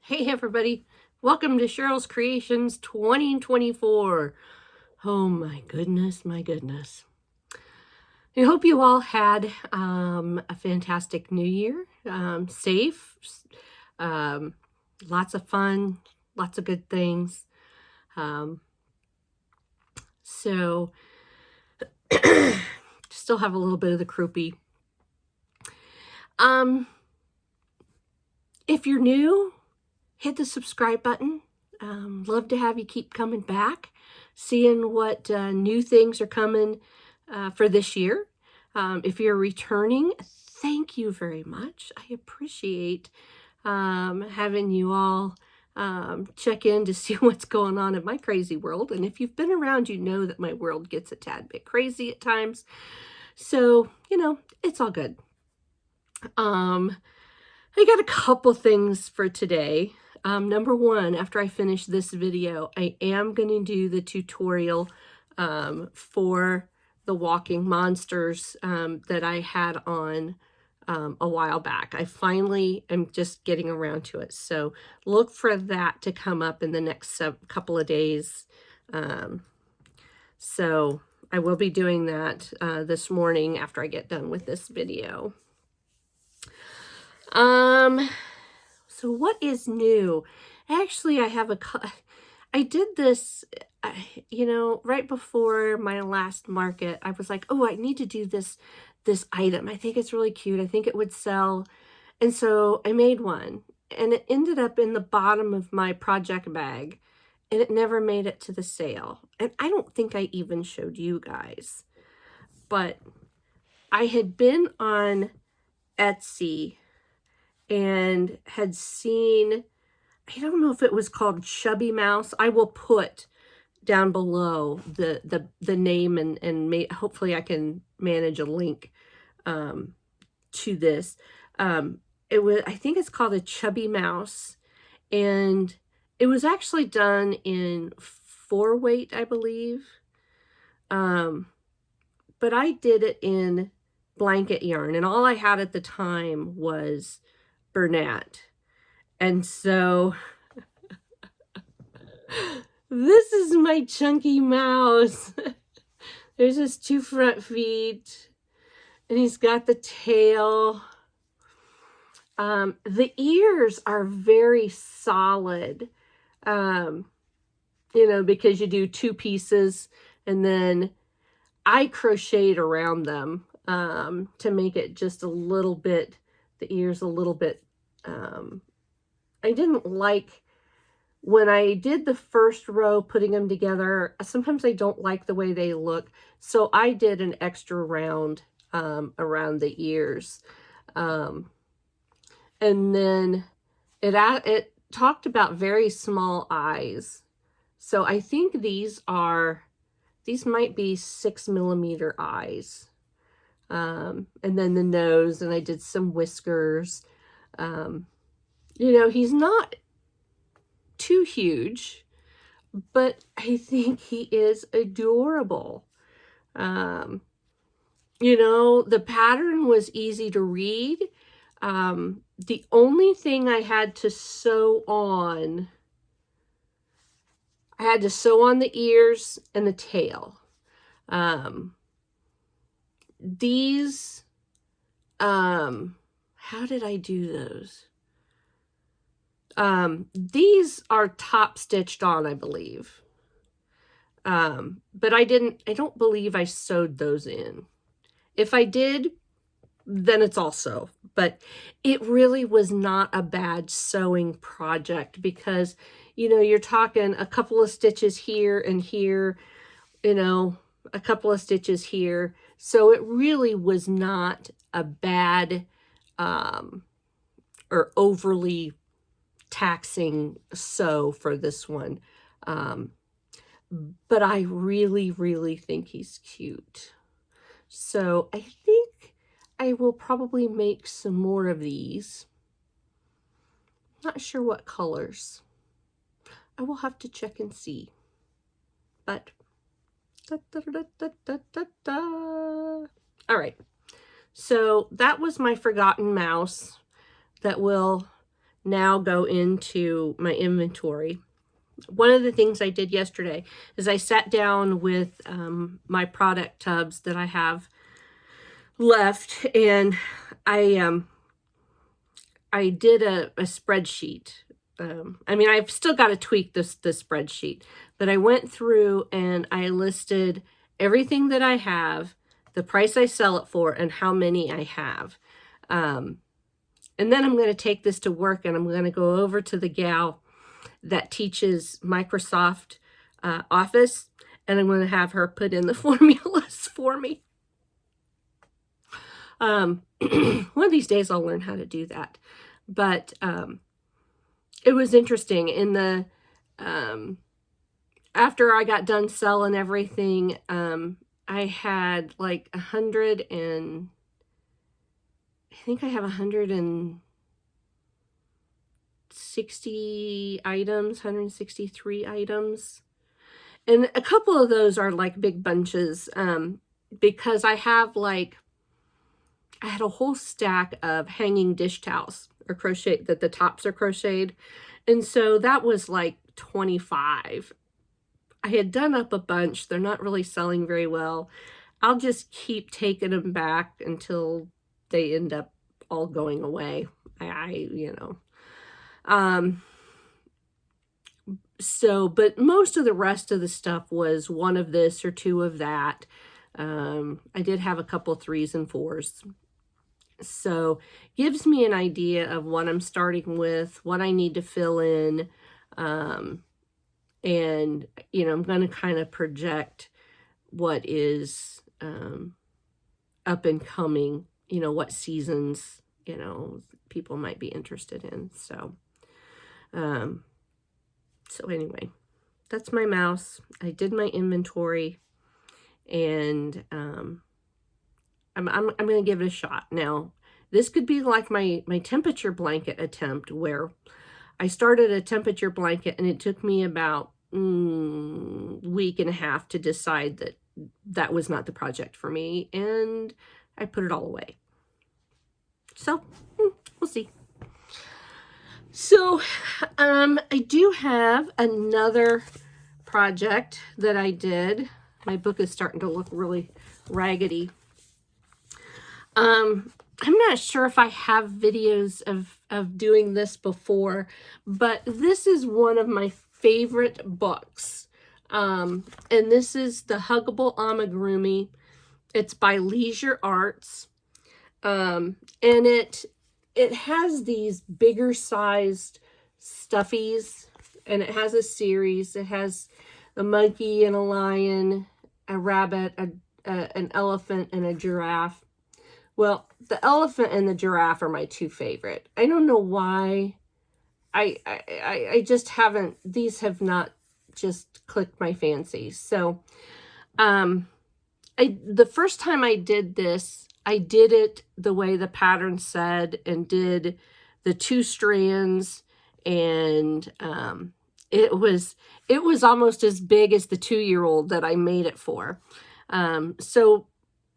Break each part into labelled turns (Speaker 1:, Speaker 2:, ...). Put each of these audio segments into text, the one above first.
Speaker 1: Hey everybody, welcome to Cheryl's Creations 2024. Oh my goodness, my goodness. I hope you all had a fantastic new year, safe, lots of fun, lots of good things. So still have a little bit of the croupy. If you're new, hit the subscribe button. Love to have you keep coming back, seeing what new things are coming for this year. If you're returning, thank you very much. I appreciate having you all check in to see what's going on in my crazy world. And if you've been around, you know that my world gets a tad bit crazy at times. So, it's all good. I got a couple things for today. Number one, after I finish this video, I am going to do the tutorial for the walking monsters that I had on a while back. I finally am just getting around to it. So look for that to come up in the next couple of days. So I will be doing that this morning after I get done with this video. So what is new? Actually, I did this, right before my last market. I was like, oh, I need to do this item. I think it's really cute. I think it would sell. And so I made one, and it ended up in the bottom of my project bag, and it never made it to the sale. And I don't think I even showed you guys, but I had been on Etsy and had seen, I don't know if it was called Chubby Mouse. I will put down below the name and hopefully I can manage a link to this. I think it's called a Chubby Mouse, and it was actually done in 4-weight, I believe. But I did it in blanket yarn, and all I had at the time was Bernat. And so this is my chunky mouse. There's his 2 front feet, and he's got the tail. The ears are very solid, because you do 2 pieces, and then I crocheted around them to make it just a little bit, the ears a little bit. I didn't like when I did the first row putting them together. Sometimes I don't like the way they look, so I did an extra round around the ears, and then it talked about very small eyes. So I think these might be 6mm eyes, and then the nose, and I did some whiskers. He's not too huge, but I think he is adorable. The pattern was easy to read. The only thing I had to sew on, the ears and the tail. These, how did I do those? These are top stitched on, I believe. But I don't believe I sewed those in. If I did, then it's also, but it really was not a bad sewing project because, you're talking a couple of stitches here and here, a couple of stitches here. So it really was not a bad, or overly taxing sew for this one. But I really, really think he's cute. So I think I will probably make some more of these. Not sure what colors. I will have to check and see. But all right. So that was my forgotten mouse that will now go into my inventory. One of the things I did yesterday is I sat down with my product tubs that I have left, and I did a spreadsheet. I mean, I've still got to tweak the spreadsheet, but I went through and I listed everything that I have, the price I sell it for, and how many I have. And then I'm going to take this to work, and I'm going to go over to the gal that teaches Microsoft Office, and I'm going to have her put in the formulas for me. One of these days I'll learn how to do that. But it was interesting. In the after I got done selling everything, I had like 100 and I think I have 160 items, 163 items. And a couple of those are like big bunches, because I have like, I had a whole stack of hanging dish towels or crochet, that the tops are crocheted. And so that was like 25. I had done up a bunch. They're not really selling very well. I'll just keep taking them back until they end up all going away. So, but most of the rest of the stuff was one of this or two of that. I did have a couple 3s and 4s. So gives me an idea of what I'm starting with, what I need to fill in. And, I'm going to kind of project what is up and coming, what seasons, people might be interested in. So anyway, that's my mouse. I did my inventory, and I'm going to give it a shot. Now, this could be like my temperature blanket attempt, where I started a temperature blanket and it took me about week and a half to decide that that was not the project for me, and I put it all away. So we'll see. So I do have another project that I did. My book is starting to look really raggedy. I'm not sure if I have videos of doing this before, but this is one of my favorite books. And this is The Huggable Amigurumi. It's by Leisure Arts. And it has these bigger sized stuffies, and it has a series. It has a monkey and a lion, a rabbit, an elephant, and a giraffe. Well, the elephant and the giraffe are my two favorite. I don't know why. I just haven't, these have not just clicked my fancy. So, the first time I did this, I did it the way the pattern said, and did the 2 strands, and it was almost as big as the 2-year-old that I made it for. So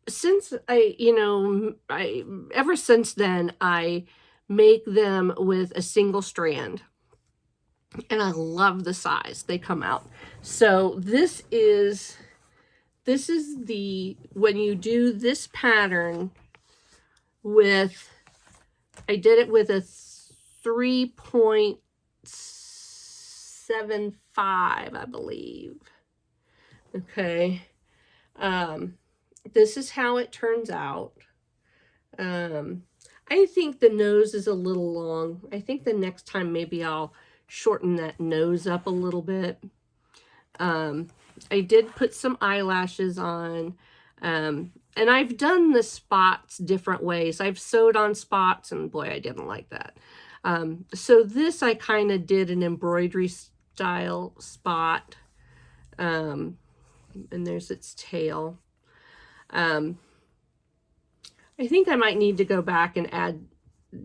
Speaker 1: since ever since then, I make them with a single strand, and I love the size they come out. So this is when you do this pattern with, I did it with a 3.75, I believe. Okay. This is how it turns out. I think the nose is a little long. I think the next time maybe I'll shorten that nose up a little bit. I did put some eyelashes on, and I've done the spots different ways. I've sewed on spots, and boy, I didn't like that. So this, I kind of did an embroidery style spot, and there's its tail. I think I might need to go back and add,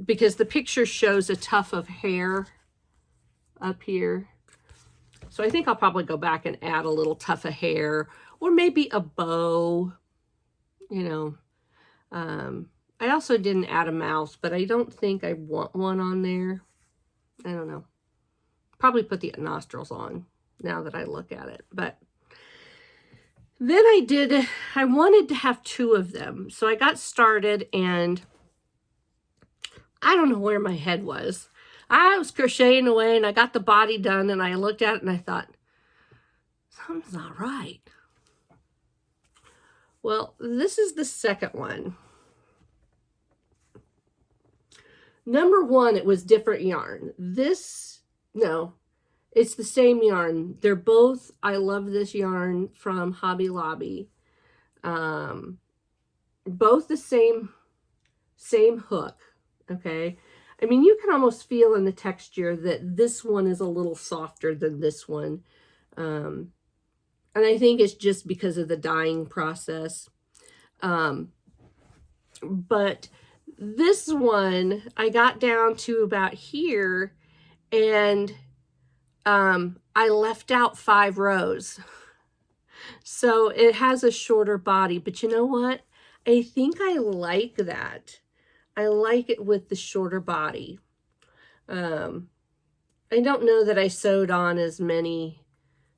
Speaker 1: because the picture shows a tuft of hair up here. So I think I'll probably go back and add a little tuft of hair, or maybe a bow, I also didn't add a mouse, but I don't think I want one on there. I don't know. Probably put the nostrils on now that I look at it. But then I wanted to have 2 of them. So I got started, and I don't know where my head was. I was crocheting away, and I got the body done, and I looked at it and I thought, something's not right. Well, this is the second one. Number 1, it was different yarn. No, it's the same yarn. They're both, I love this yarn from Hobby Lobby. Both the same hook, okay? I mean, you can almost feel in the texture that this one is a little softer than this one. And I think it's just because of the dyeing process. But this one, I got down to about here, and I left out 5 rows. So it has a shorter body, but you know what? I think I like that. I like it with the shorter body. I don't know that I sewed on as many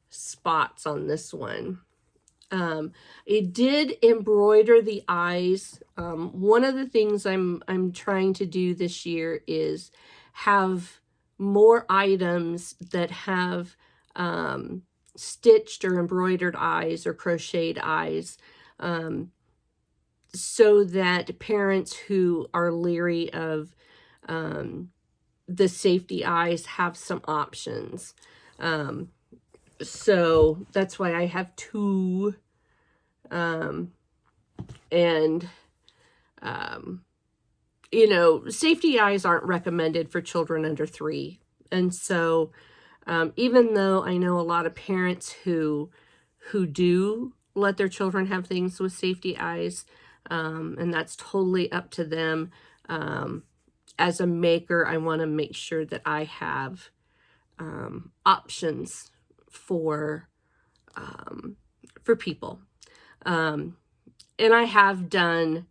Speaker 1: spots on this one. It did embroider the eyes. One of the things I'm trying to do this year is have more items that have stitched or embroidered eyes or crocheted eyes, so that parents who are leery of the safety eyes have some options. So that's why I have 2. You know, safety eyes aren't recommended for children under 3. And so, even though I know a lot of parents who do let their children have things with safety eyes, and that's totally up to them. As a maker, I want to make sure that I have options for people. And I have done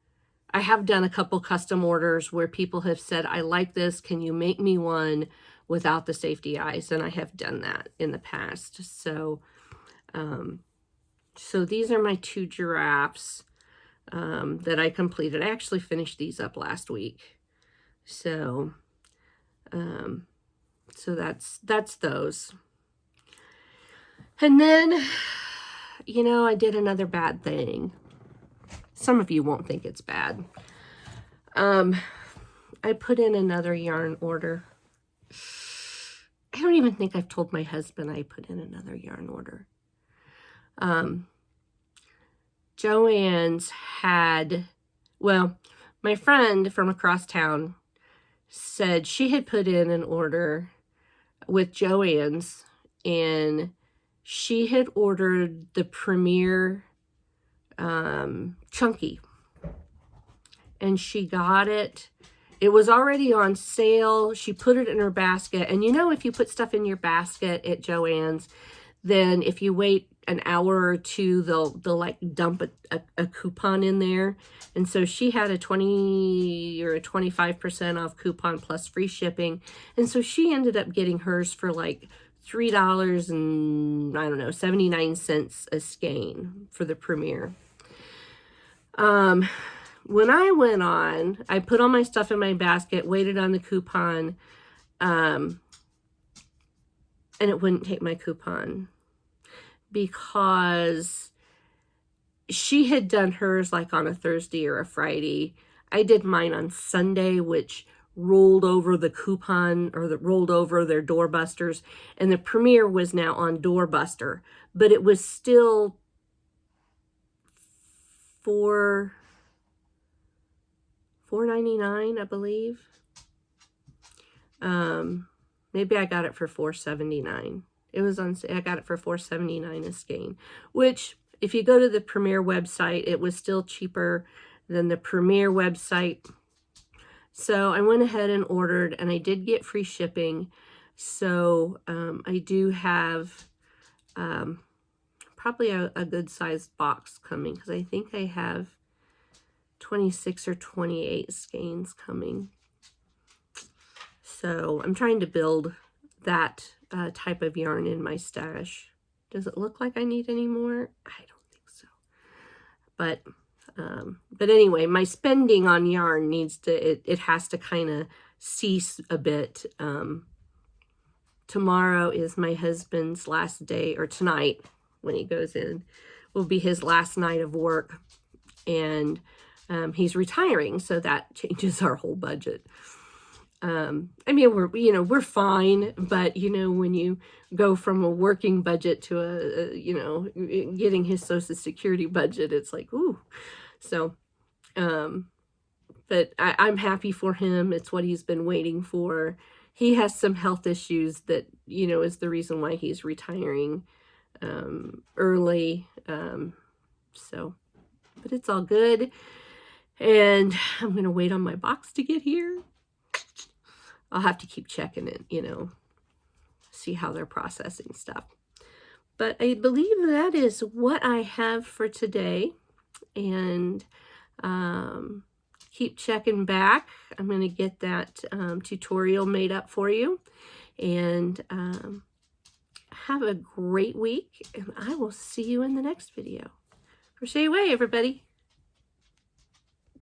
Speaker 1: a couple custom orders where people have said, I like this, can you make me one without the safety eyes? And I have done that in the past. So so these are my 2 giraffes that I completed. I actually finished these up last week. So so that's those. And then, you know, I did another bad thing. Some of you won't think it's bad. I put in another yarn order. I don't even think I've told my husband I put in another yarn order. Joann's had, well, my friend from across town said she had put in an order with Joann's, and she had ordered the Premier Chunky, and she got it. It was already on sale. She put it in her basket, and you know, if you put stuff in your basket at Joann's, then if you wait an hour or 2, they'll like dump a coupon in there. And so she had a 20 or a 25% off coupon plus free shipping, and so she ended up getting hers for like $3 and I don't know, 79 cents a skein for the Premier. When I went on, I put all my stuff in my basket, waited on the coupon, and it wouldn't take my coupon because she had done hers like on a Thursday or a Friday. I did mine on Sunday, which rolled over the coupon, or rolled over their doorbusters, and the Premier was now on doorbuster, but it was still $4.99, I believe. Maybe I got it for $4.79. It was on, I got it for $4.79 a skein, which if you go to the Premier website, it was still cheaper than the Premier website. So I went ahead and ordered, and I did get free shipping. So I do have probably a good sized box coming, because I think I have 26 or 28 skeins coming. So I'm trying to build that type of yarn in my stash. Does it look like I need any more? I don't think so. But anyway, my spending on yarn needs to, it has to kind of cease a bit. Tomorrow is my husband's last day, or tonight when he goes in, will be his last night of work. And he's retiring, so that changes our whole budget. I mean, we're fine, but when you go from a working budget to getting his Social Security budget, it's like, ooh. So, but I'm happy for him. It's what he's been waiting for. He has some health issues that, is the reason why he's retiring early. So, but it's all good. And I'm going to wait on my box to get here. I'll have to keep checking it, see how they're processing stuff. But I believe that is what I have for today. And keep checking back. I'm going to get that tutorial made up for you. And have a great week. And I will see you in the next video. Crochet away, everybody.